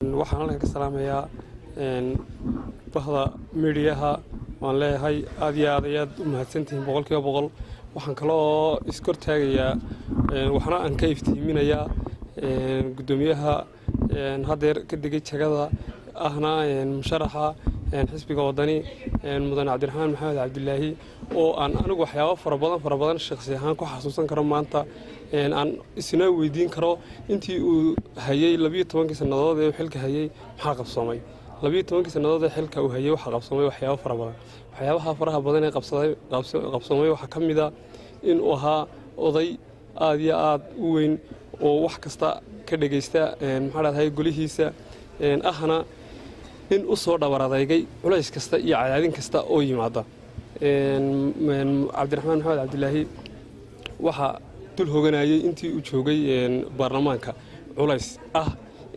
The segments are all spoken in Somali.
waxaan halkan ka salaamayaa bahda miidiyaha waan leeyahay aad iyo aad u mahadsantihiin boqolkiiba boqol waxaan kale oo iskor taagayaa waxna aan ka iftiiminayaa gudoomiyaha hadeer ka digay jagada ahna musharaxa xisbiga wadani mudan cabdiraxmaan maxamed cabdilaahi oo aan anigu waxyaabo fara badan shakhsi ahaan ku xasuusan karo maanta aan isna weydiin karo intii uu hayay 12 sanadood ee xilka hayay maxaa qabsoomay 12 sanadood ee xilka uu hayay waxa qabsoomay waxyaabo fara badan waxyaabaha faraha badan ee qabsoomay waxa kamid ah in uu ahaa oday aad iyo aad u weyn oo wax kasta ka dhageysta maxaa dhahayay golihiisa ahna in uu soo dhabaradaygay culays kasta iyo cadaadin kasta oo yimaada cabdiraxmaan maxamed cabdilaahi waxa dul hoganayay intii uu joogay baarlamaanka culays ah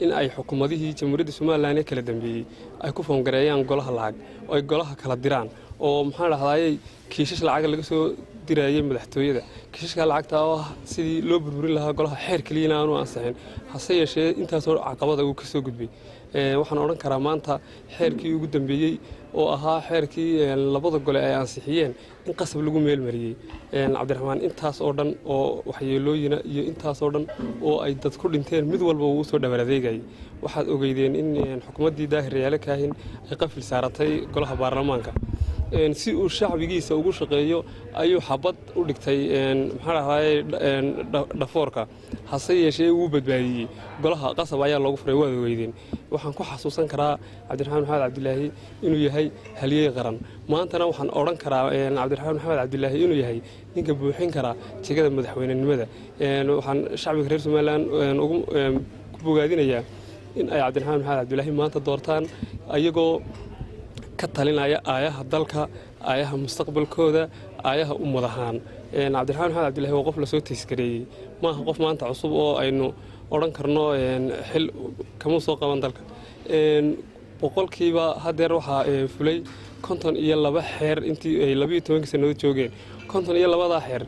in ay xukuumadihii jamhuuriyadda Soomaaliland kala dambeeyay ay ku foongareeyaan golaha lacag oo ay golaha kala diraan oo maxaa dhahayay kiisas lacag laga soo dirayay madaxtooyada kiisaska lacagta oo sidii loo burburin lahaa golaha xeer kaliya aanu ansixin hase yeeshee intaas oo caqabada uu ka soo gudbay waxaan oran karaa maanta xeerkii ugu dambeeyay oo ahaa xeerkii labada gole ay ansixiyeen in qasab lagu meel mariyay cabdiraxmaan intaas oo dhan oo waxyeelooyina iyo intaas oo dhan oo ay dad ku dhinteen mid walba uu soo dhawaradeegay waxaad ogeydeen in xukuumaddii daahir yaale kaahin ay qafil saaratay golaha baarlamaanka si uu shacbigiisa ugu shaqeeyo ayuu xabad u dhigtay maxaa dhahayay dhafoorka hase yeeshee uu badbaadiyay golaha qasab ayaa loogu furay waad ogeydeen waxaan ku xasuusan karaa cabdiraxmaan maxamed cabdilaahi inuu yahay halyeey qaran maantana waxaan oran karaa cabdiraxmaan maxamed cabdilaahi inuu yahay ninka buuxin kara jagada madaxweynenimada waxaan shacbiga reer Soomaaliland ugu bogaadinayaa in ay cabdiraxmaan maxamed cabdilaahi maanta doortaan ayagoo ka talinaya aayaha dalka aayaha mustaqbalkooda aayaha ummadahan cabdiraxmaan maxamed cabdilaahi waa qof la soo tiiskareeyay maaha qof maanta cusub oo aynu oran karno xil kama soo qaban dalka boqolkiiba hadeer waxa fulay 52 xeer intii ay 12 sanadood joogeen 52 xeer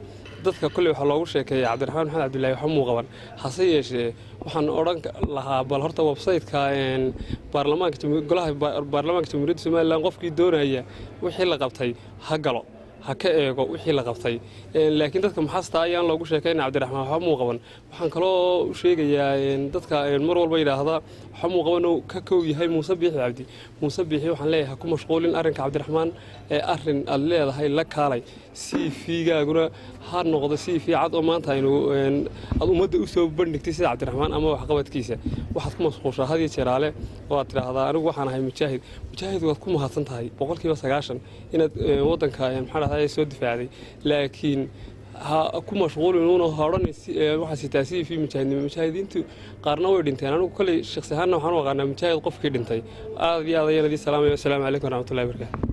dadka kulli waxa loogu sheekeeyay cabdiraxmaan maxamed cabdilaahi waxa muu qaban hase yeeshee waxaan oran lahaa bal horta website-ka golaha baarlamaanka jamhuuriyadda Soomaaliland qofkii doonaya wixii la qabtay ha galo ha ka eego wixii la qabtay laakiin dadka maxasta ayaan loogu sheekeynaa cabdiraxmaan waxa muu qaban waxaan kaloo u sheegayaa dadka mar walba yiraahda waxa muu qaban oo ka koob yahay Muuse Biixi Cabdi Muuse Biixi waxaan leeyahay ku mashquulin arrinka cabdiraxmaan arrin aad leedahay la kaalay CV-gaaguna ha noqdo CV cad oo maanta aynu aad ummadda u soo bandhigtay sida cabdiraxmaan ama wax qabadkiisa waxaad ku mashquushaa had iyo jeeraale oo aad tiraahdaa anigu waxaan ahay mujaahid waad ku mahadsan tahay boqolkiiba 90 inaad wadanka maxaa soo difaacday laakiin ha ku mashquulin oo horanaysi waxa sitaasi fi mujaahidiintu qaarna way dhinteen anigu kale shakhsi ahaan waxaan u aqaanaa mujaahid qofkii dhintay aad iyo aad ayaan idin salaamayo assalaamu calaykum waraxmatullaahi wabarakaatuh